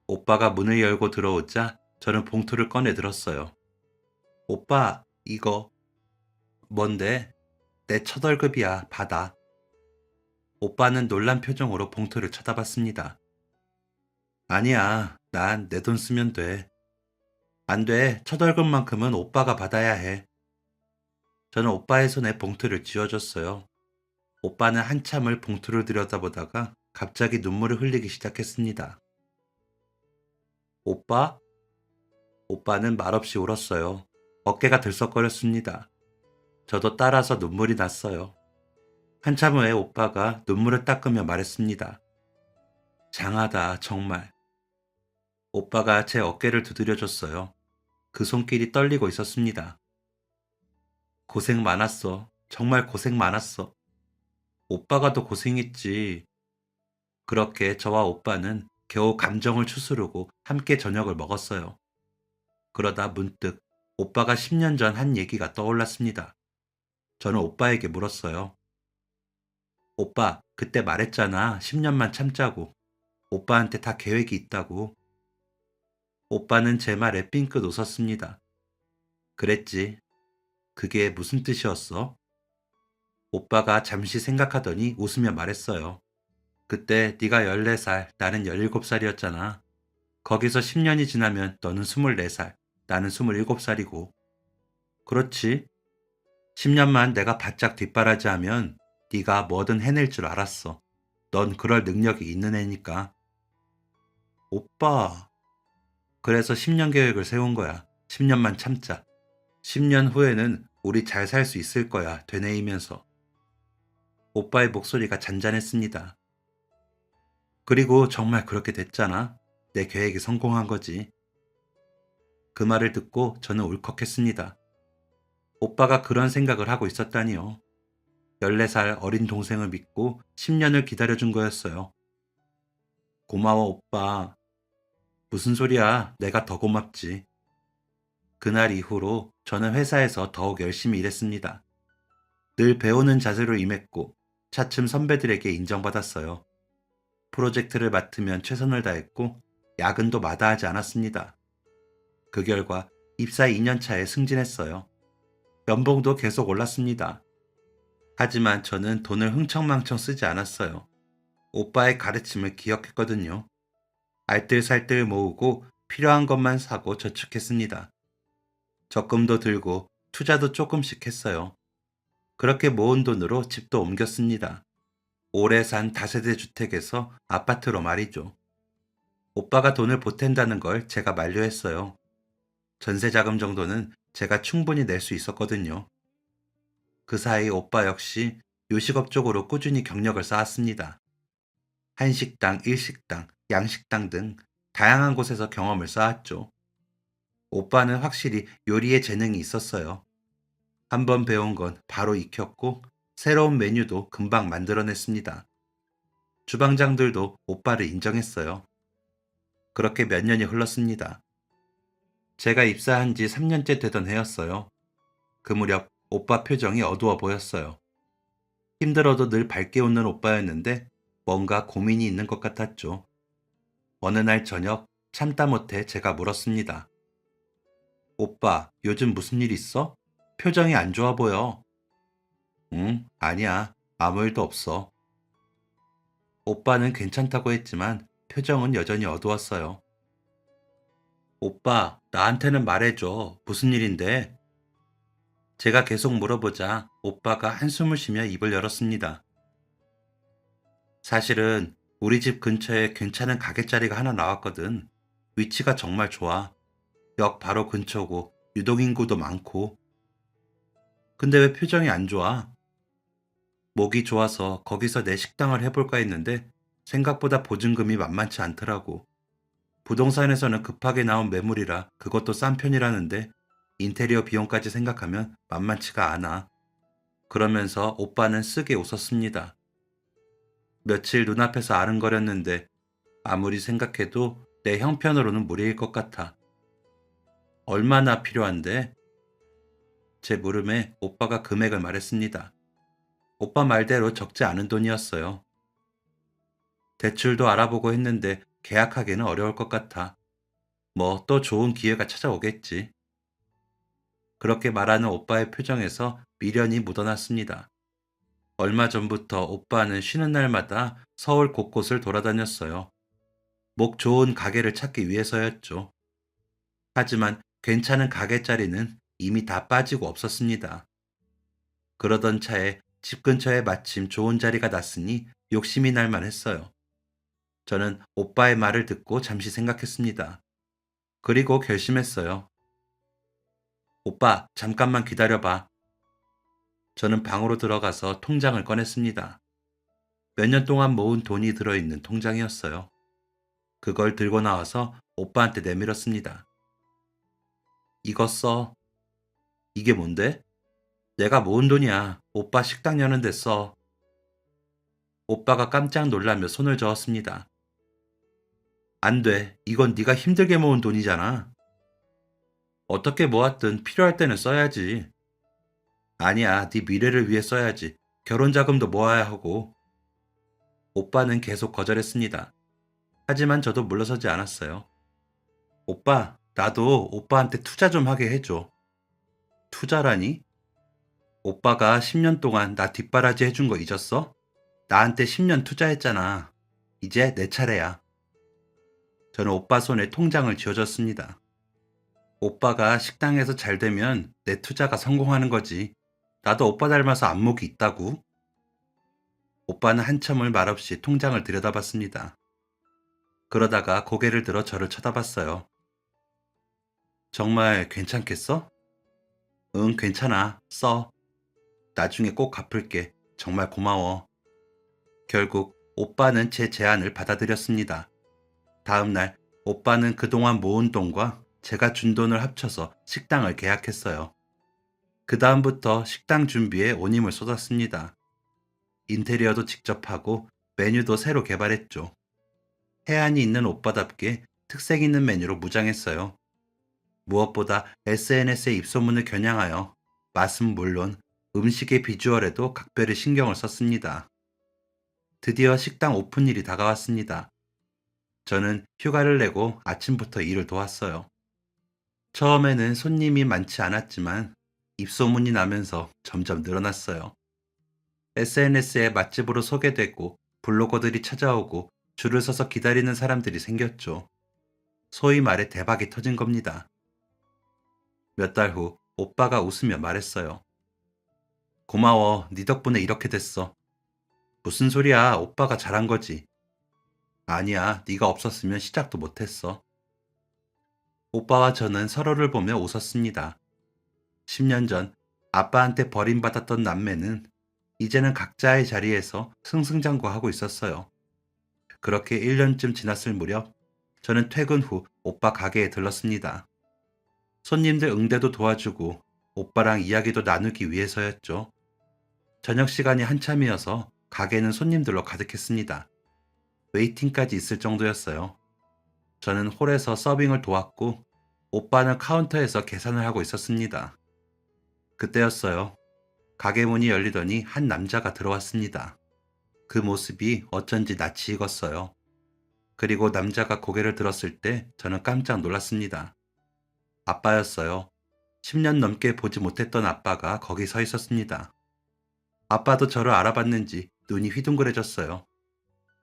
S1: 오빠가 문을 열고 들어오자 저는 봉투를 꺼내 들었어요. 오빠, 이거 뭔데? 내 첫 월급이야, 받아. 오빠는 놀란 표정으로 봉투를 쳐다봤습니다. 아니야, 난 내 돈 쓰면 돼. 안 돼, 첫 월급만큼은 오빠가 받아야 해. 저는 오빠의 손에 봉투를 쥐어줬어요. 오빠는 한참을 봉투를 들여다보다가 갑자기 눈물을 흘리기 시작했습니다. 오빠? 오빠는 말없이 울었어요. 어깨가 들썩거렸습니다. 저도 따라서 눈물이 났어요. 한참 후에 오빠가 눈물을 닦으며 말했습니다. 장하다, 정말. 오빠가 제 어깨를 두드려줬어요. 그 손길이 떨리고 있었습니다. 고생 많았어. 정말 고생 많았어. 오빠가 더 고생했지. 그렇게 저와 오빠는 겨우 감정을 추스르고 함께 저녁을 먹었어요. 그러다 문득 오빠가 10년 전 한 얘기가 떠올랐습니다. 저는 오빠에게 물었어요. 오빠, 그때 말했잖아. 10년만 참자고. 오빠한테 다 계획이 있다고. 오빠는 제 말에 삥긋 웃었습니다. 그랬지. 그게 무슨 뜻이었어? 오빠가 잠시 생각하더니 웃으며 말했어요. 그때 네가 14살, 나는 17살이었잖아. 거기서 10년이 지나면 너는 24살, 나는 27살이고. 그렇지. 10년만 내가 바짝 뒷바라지하면 네가 뭐든 해낼 줄 알았어. 넌 그럴 능력이 있는 애니까. 오빠. 그래서 10년 계획을 세운 거야. 10년만 참자. 10년 후에는 우리 잘 살 수 있을 거야. 되뇌이면서. 오빠의 목소리가 잔잔했습니다. 그리고 정말 그렇게 됐잖아. 내 계획이 성공한 거지. 그 말을 듣고 저는 울컥했습니다. 오빠가 그런 생각을 하고 있었다니요. 14살 어린 동생을 믿고 10년을 기다려준 거였어요. 고마워, 오빠. 무슨 소리야. 내가 더 고맙지. 그날 이후로 저는 회사에서 더욱 열심히 일했습니다. 늘 배우는 자세로 임했고 차츰 선배들에게 인정받았어요. 프로젝트를 맡으면 최선을 다했고 야근도 마다하지 않았습니다. 그 결과 입사 2년 차에 승진했어요. 연봉도 계속 올랐습니다. 하지만 저는 돈을 흥청망청 쓰지 않았어요. 오빠의 가르침을 기억했거든요. 알뜰살뜰 모으고 필요한 것만 사고 저축했습니다. 적금도 들고 투자도 조금씩 했어요. 그렇게 모은 돈으로 집도 옮겼습니다. 오래 산 다세대 주택에서 아파트로 말이죠. 오빠가 돈을 보탠다는 걸 제가 만류했어요. 전세 자금 정도는 제가 충분히 낼 수 있었거든요. 그 사이 오빠 역시 요식업 쪽으로 꾸준히 경력을 쌓았습니다. 한식당, 일식당, 양식당 등 다양한 곳에서 경험을 쌓았죠. 오빠는 확실히 요리에 재능이 있었어요. 한번 배운 건 바로 익혔고 새로운 메뉴도 금방 만들어냈습니다. 주방장들도 오빠를 인정했어요. 그렇게 몇 년이 흘렀습니다. 제가 입사한 지 3년째 되던 해였어요. 그 무렵 오빠 표정이 어두워 보였어요. 힘들어도 늘 밝게 웃는 오빠였는데 뭔가 고민이 있는 것 같았죠. 어느 날 저녁 참다 못해 제가 물었습니다. 오빠, 요즘 무슨 일 있어? 표정이 안 좋아 보여. 응, 아니야. 아무 일도 없어. 오빠는 괜찮다고 했지만 표정은 여전히 어두웠어요. 오빠, 나한테는 말해줘. 무슨 일인데? 제가 계속 물어보자 오빠가 한숨을 쉬며 입을 열었습니다. 사실은 우리 집 근처에 괜찮은 가게자리가 하나 나왔거든. 위치가 정말 좋아. 역 바로 근처고 유동인구도 많고. 근데 왜 표정이 안 좋아? 목이 좋아서 거기서 내 식당을 해볼까 했는데 생각보다 보증금이 만만치 않더라고. 부동산에서는 급하게 나온 매물이라 그것도 싼 편이라는데 인테리어 비용까지 생각하면 만만치가 않아. 그러면서 오빠는 쓰게 웃었습니다. 며칠 눈앞에서 아른거렸는데 아무리 생각해도 내 형편으로는 무리일 것 같아. 얼마나 필요한데? 제 물음에 오빠가 금액을 말했습니다. 오빠 말대로 적지 않은 돈이었어요. 대출도 알아보고 했는데 계약하기는 어려울 것 같아. 뭐 또 좋은 기회가 찾아오겠지. 그렇게 말하는 오빠의 표정에서 미련이 묻어났습니다. 얼마 전부터 오빠는 쉬는 날마다 서울 곳곳을 돌아다녔어요. 목 좋은 가게를 찾기 위해서였죠. 하지만 괜찮은 가게 자리는 이미 다 빠지고 없었습니다. 그러던 차에 집 근처에 마침 좋은 자리가 났으니 욕심이 날 만했어요. 저는 오빠의 말을 듣고 잠시 생각했습니다. 그리고 결심했어요. 오빠, 잠깐만 기다려봐. 저는 방으로 들어가서 통장을 꺼냈습니다. 몇 년 동안 모은 돈이 들어있는 통장이었어요. 그걸 들고 나와서 오빠한테 내밀었습니다. 이거 써. 이게 뭔데? 내가 모은 돈이야. 오빠 식당 여는 데 써. 오빠가 깜짝 놀라며 손을 저었습니다. 안 돼. 이건 네가 힘들게 모은 돈이잖아. 어떻게 모았든 필요할 때는 써야지. 아니야, 네 미래를 위해 써야지. 결혼 자금도 모아야 하고. 오빠는 계속 거절했습니다. 하지만 저도 물러서지 않았어요. 오빠, 나도 오빠한테 투자 좀 하게 해줘. 투자라니? 오빠가 10년 동안 나 뒷바라지 해준 거 잊었어? 나한테 10년 투자했잖아. 이제 내 차례야. 저는 오빠 손에 통장을 쥐어줬습니다. 오빠가 식당에서 잘 되면 내 투자가 성공하는 거지. 나도 오빠 닮아서 안목이 있다고. 오빠는 한참을 말없이 통장을 들여다봤습니다. 그러다가 고개를 들어 저를 쳐다봤어요. 정말 괜찮겠어? 응, 괜찮아. 써. 나중에 꼭 갚을게. 정말 고마워. 결국 오빠는 제 제안을 받아들였습니다. 다음 날 오빠는 그동안 모은 돈과 제가 준 돈을 합쳐서 식당을 계약했어요. 그 다음부터 식당 준비에 온 힘을 쏟았습니다. 인테리어도 직접 하고 메뉴도 새로 개발했죠. 해안이 있는 오빠답게 특색 있는 메뉴로 무장했어요. 무엇보다 SNS에 입소문을 겨냥하여 맛은 물론 음식의 비주얼에도 각별히 신경을 썼습니다. 드디어 식당 오픈일이 다가왔습니다. 저는 휴가를 내고 아침부터 일을 도왔어요. 처음에는 손님이 많지 않았지만 입소문이 나면서 점점 늘어났어요. SNS에 맛집으로 소개되고 블로거들이 찾아오고 줄을 서서 기다리는 사람들이 생겼죠. 소위 말해 대박이 터진 겁니다. 몇 달 후 오빠가 웃으며 말했어요. 고마워. 네 덕분에 이렇게 됐어. 무슨 소리야. 오빠가 잘한 거지. 아니야. 네가 없었으면 시작도 못했어. 오빠와 저는 서로를 보며 웃었습니다. 10년 전 아빠한테 버림받았던 남매는 이제는 각자의 자리에서 승승장구하고 있었어요. 그렇게 1년쯤 지났을 무렵 저는 퇴근 후 오빠 가게에 들렀습니다. 손님들 응대도 도와주고 오빠랑 이야기도 나누기 위해서였죠. 저녁 시간이 한참이어서 가게는 손님들로 가득했습니다. 웨이팅까지 있을 정도였어요. 저는 홀에서 서빙을 도왔고 오빠는 카운터에서 계산을 하고 있었습니다. 그때였어요. 가게 문이 열리더니 한 남자가 들어왔습니다. 그 모습이 어쩐지 낯이 익었어요. 그리고 남자가 고개를 들었을 때 저는 깜짝 놀랐습니다. 아빠였어요. 10년 넘게 보지 못했던 아빠가 거기 서 있었습니다. 아빠도 저를 알아봤는지 눈이 휘둥그레졌어요.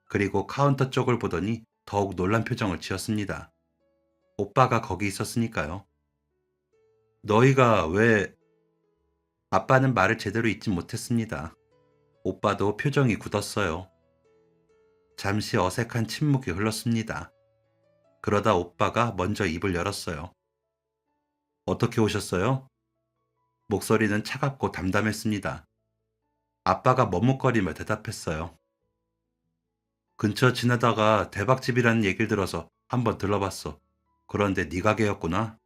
S1: 그리고 카운터 쪽을 보더니 더욱 놀란 표정을 지었습니다. 오빠가 거기 있었으니까요. 너희가 왜... 아빠는 말을 제대로 잇지 못했습니다. 오빠도 표정이 굳었어요. 잠시 어색한 침묵이 흘렀습니다. 그러다 오빠가 먼저 입을 열었어요. 어떻게 오셨어요? 목소리는 차갑고 담담했습니다. 아빠가 머뭇거리며 대답했어요. 근처 지나다가 대박집이라는 얘기를 들어서 한번 들러봤어. 그런데 네 가게였구나.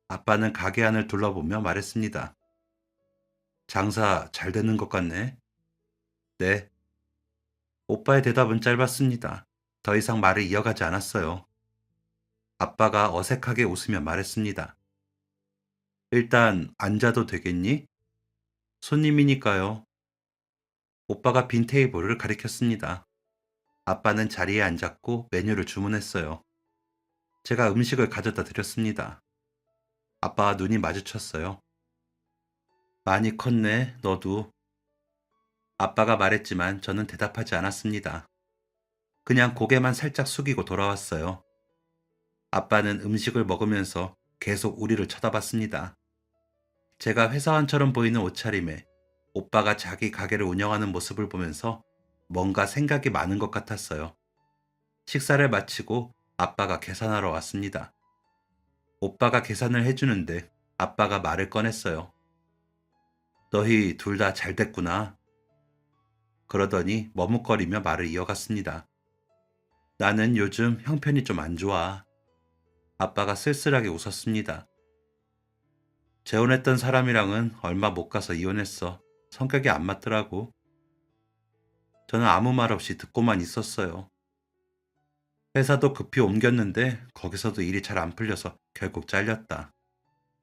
S1: 아빠는 가게 안을 둘러보며 말했습니다. 장사 잘 되는 것 같네. 네. 오빠의 대답은 짧았습니다. 더 이상 말을 이어가지 않았어요. 아빠가 어색하게 웃으며 말했습니다. 일단 앉아도 되겠니? 손님이니까요. 오빠가 빈 테이블을 가리켰습니다. 아빠는 자리에 앉았고 메뉴를 주문했어요. 제가 음식을 가져다 드렸습니다. 아빠와 눈이 마주쳤어요. 많이 컸네, 너도. 아빠가 말했지만 저는 대답하지 않았습니다. 그냥 고개만 살짝 숙이고 돌아왔어요. 아빠는 음식을 먹으면서 계속 우리를 쳐다봤습니다. 제가 회사원처럼 보이는 옷차림에 오빠가 자기 가게를 운영하는 모습을 보면서 뭔가 생각이 많은 것 같았어요. 식사를 마치고 아빠가 계산하러 왔습니다. 오빠가 계산을 해주는데 아빠가 말을 꺼냈어요. 너희 둘 다 잘 됐구나. 그러더니 머뭇거리며 말을 이어갔습니다. 나는 요즘 형편이 좀 안 좋아. 아빠가 쓸쓸하게 웃었습니다. 재혼했던 사람이랑은 얼마 못 가서 이혼했어. 성격이 안 맞더라고. 저는 아무 말 없이 듣고만 있었어요. 회사도 급히 옮겼는데 거기서도 일이 잘 안 풀려서 결국 잘렸다.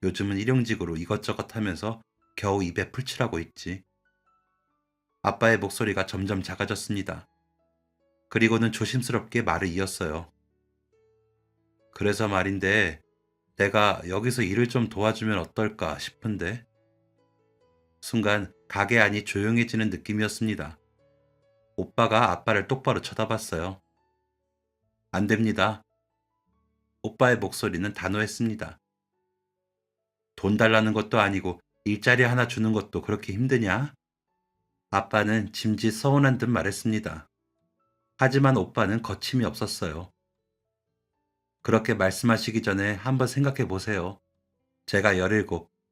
S1: 요즘은 일용직으로 이것저것 하면서 겨우 입에 풀칠하고 있지. 아빠의 목소리가 점점 작아졌습니다. 그리고는 조심스럽게 말을 이었어요. 그래서 말인데, 내가 여기서 일을 좀 도와주면 어떨까 싶은데. 순간 가게 안이 조용해지는 느낌이었습니다. 오빠가 아빠를 똑바로 쳐다봤어요. 안 됩니다. 오빠의 목소리는 단호했습니다. 돈 달라는 것도 아니고 일자리 하나 주는 것도 그렇게 힘드냐? 아빠는 짐짓 서운한 듯 말했습니다. 하지만 오빠는 거침이 없었어요. 그렇게 말씀하시기 전에 한번 생각해 보세요. 제가 17,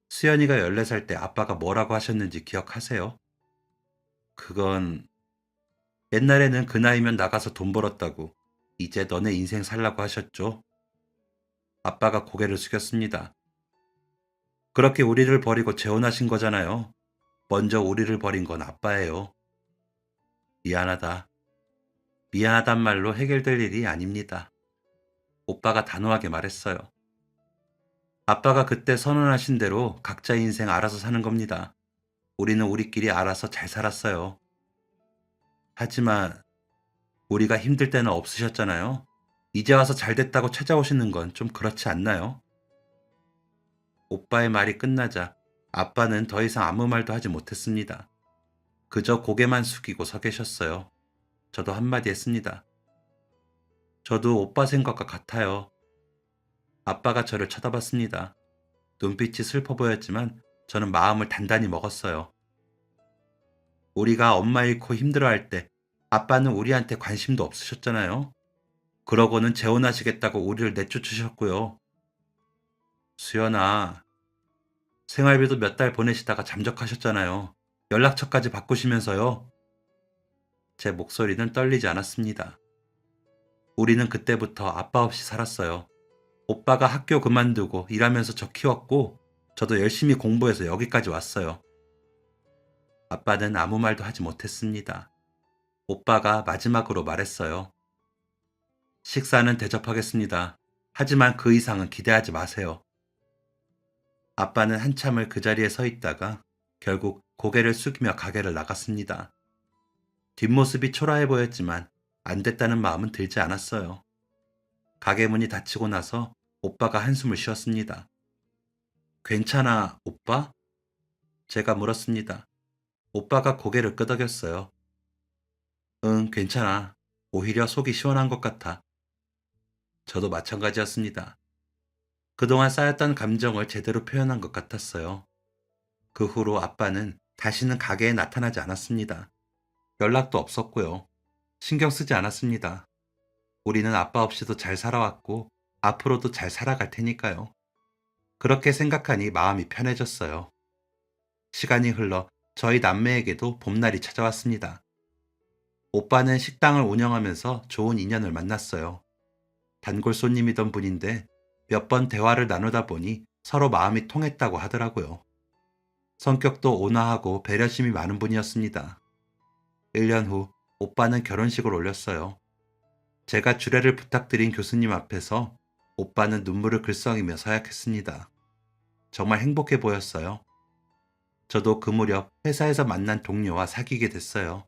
S1: 수연이가 14살 때 아빠가 뭐라고 하셨는지 기억하세요? 그건 옛날에는 그 나이면 나가서 돈 벌었다고 이제 너네 인생 살라고 하셨죠? 아빠가 고개를 숙였습니다. 그렇게 우리를 버리고 재혼하신 거잖아요. 먼저 우리를 버린 건 아빠예요. 미안하다. 미안하단 말로 해결될 일이 아닙니다. 오빠가 단호하게 말했어요. 아빠가 그때 선언하신 대로 각자 인생 알아서 사는 겁니다. 우리는 우리끼리 알아서 잘 살았어요. 하지만 우리가 힘들 때는 없으셨잖아요. 이제 와서 잘 됐다고 찾아오시는 건 좀 그렇지 않나요? 오빠의 말이 끝나자 아빠는 더 이상 아무 말도 하지 못했습니다. 그저 고개만 숙이고 서 계셨어요. 저도 한마디 했습니다. 저도 오빠 생각과 같아요. 아빠가 저를 쳐다봤습니다. 눈빛이 슬퍼 보였지만 저는 마음을 단단히 먹었어요. 우리가 엄마 잃고 힘들어할 때 아빠는 우리한테 관심도 없으셨잖아요. 그러고는 재혼하시겠다고 우리를 내쫓으셨고요. 수연아, 생활비도 몇 달 보내시다가 잠적하셨잖아요. 연락처까지 바꾸시면서요. 제 목소리는 떨리지 않았습니다. 우리는 그때부터 아빠 없이 살았어요. 오빠가 학교 그만두고 일하면서 저 키웠고, 저도 열심히 공부해서 여기까지 왔어요. 아빠는 아무 말도 하지 못했습니다. 오빠가 마지막으로 말했어요. 식사는 대접하겠습니다. 하지만 그 이상은 기대하지 마세요. 아빠는 한참을 그 자리에 서 있다가 결국 고개를 숙이며 가게를 나갔습니다. 뒷모습이 초라해 보였지만 안 됐다는 마음은 들지 않았어요. 가게 문이 닫히고 나서 오빠가 한숨을 쉬었습니다. 괜찮아, 오빠? 제가 물었습니다. 오빠가 고개를 끄덕였어요. 응, 괜찮아. 오히려 속이 시원한 것 같아. 저도 마찬가지였습니다. 그동안 쌓였던 감정을 제대로 표현한 것 같았어요. 그 후로 아빠는 다시는 가게에 나타나지 않았습니다. 연락도 없었고요. 신경 쓰지 않았습니다. 우리는 아빠 없이도 잘 살아왔고 앞으로도 잘 살아갈 테니까요. 그렇게 생각하니 마음이 편해졌어요. 시간이 흘러 저희 남매에게도 봄날이 찾아왔습니다. 오빠는 식당을 운영하면서 좋은 인연을 만났어요. 단골 손님이던 분인데 몇 번 대화를 나누다 보니 서로 마음이 통했다고 하더라고요. 성격도 온화하고 배려심이 많은 분이었습니다. 1년 후 오빠는 결혼식을 올렸어요. 제가 주례를 부탁드린 교수님 앞에서 오빠는 눈물을 글썽이며 서약했습니다. 정말 행복해 보였어요. 저도 그 무렵 회사에서 만난 동료와 사귀게 됐어요.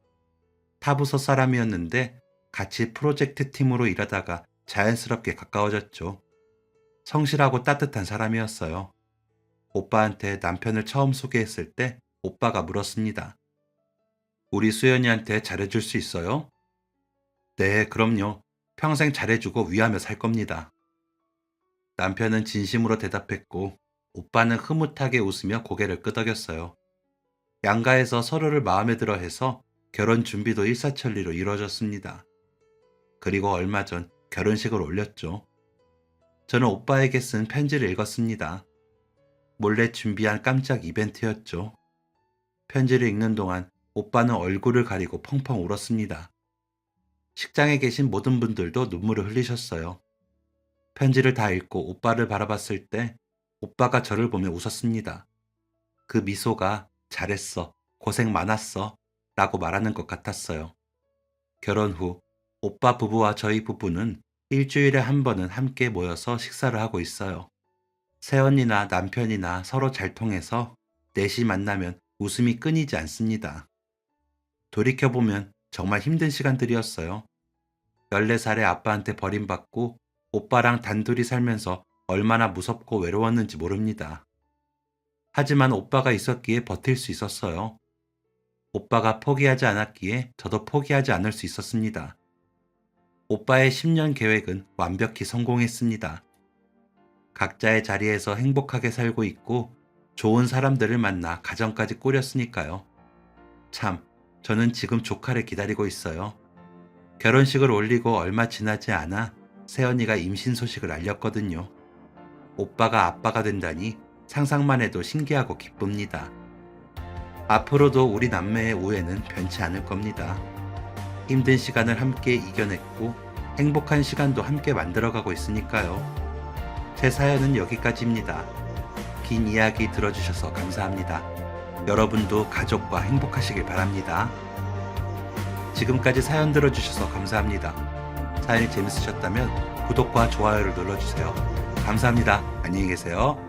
S1: 타부서 사람이었는데 같이 프로젝트 팀으로 일하다가 자연스럽게 가까워졌죠. 성실하고 따뜻한 사람이었어요. 오빠한테 남편을 처음 소개했을 때 오빠가 물었습니다. 우리 수연이한테 잘해줄 수 있어요? 네, 그럼요. 평생 잘해주고 위하며 살 겁니다. 남편은 진심으로 대답했고 오빠는 흐뭇하게 웃으며 고개를 끄덕였어요. 양가에서 서로를 마음에 들어 해서 결혼 준비도 일사천리로 이루어졌습니다. 그리고 얼마 전 결혼식을 올렸죠. 저는 오빠에게 쓴 편지를 읽었습니다. 몰래 준비한 깜짝 이벤트였죠. 편지를 읽는 동안 오빠는 얼굴을 가리고 펑펑 울었습니다. 식장에 계신 모든 분들도 눈물을 흘리셨어요. 편지를 다 읽고 오빠를 바라봤을 때 오빠가 저를 보며 웃었습니다. 그 미소가 잘했어, 고생 많았어 라고 말하는 것 같았어요. 결혼 후 오빠 부부와 저희 부부는 일주일에 한 번은 함께 모여서 식사를 하고 있어요. 새언니나 남편이나 서로 잘 통해서 넷이 만나면 웃음이 끊이지 않습니다. 돌이켜보면 정말 힘든 시간들이었어요. 14살에 아빠한테 버림받고 오빠랑 단둘이 살면서 얼마나 무섭고 외로웠는지 모릅니다. 하지만 오빠가 있었기에 버틸 수 있었어요. 오빠가 포기하지 않았기에 저도 포기하지 않을 수 있었습니다. 오빠의 10년 계획은 완벽히 성공했습니다. 각자의 자리에서 행복하게 살고 있고 좋은 사람들을 만나 가정까지 꾸렸으니까요. 참, 저는 지금 조카를 기다리고 있어요. 결혼식을 올리고 얼마 지나지 않아 새언니가 임신 소식을 알렸거든요. 오빠가 아빠가 된다니 상상만 해도 신기하고 기쁩니다. 앞으로도 우리 남매의 우애는 변치 않을 겁니다. 힘든 시간을 함께 이겨냈고 행복한 시간도 함께 만들어가고 있으니까요. 제 사연은 여기까지입니다. 긴 이야기 들어주셔서 감사합니다. 여러분도 가족과 행복하시길 바랍니다. 지금까지 사연 들어주셔서 감사합니다. 사연이 재밌으셨다면 구독과 좋아요를 눌러주세요. 감사합니다. 안녕히 계세요.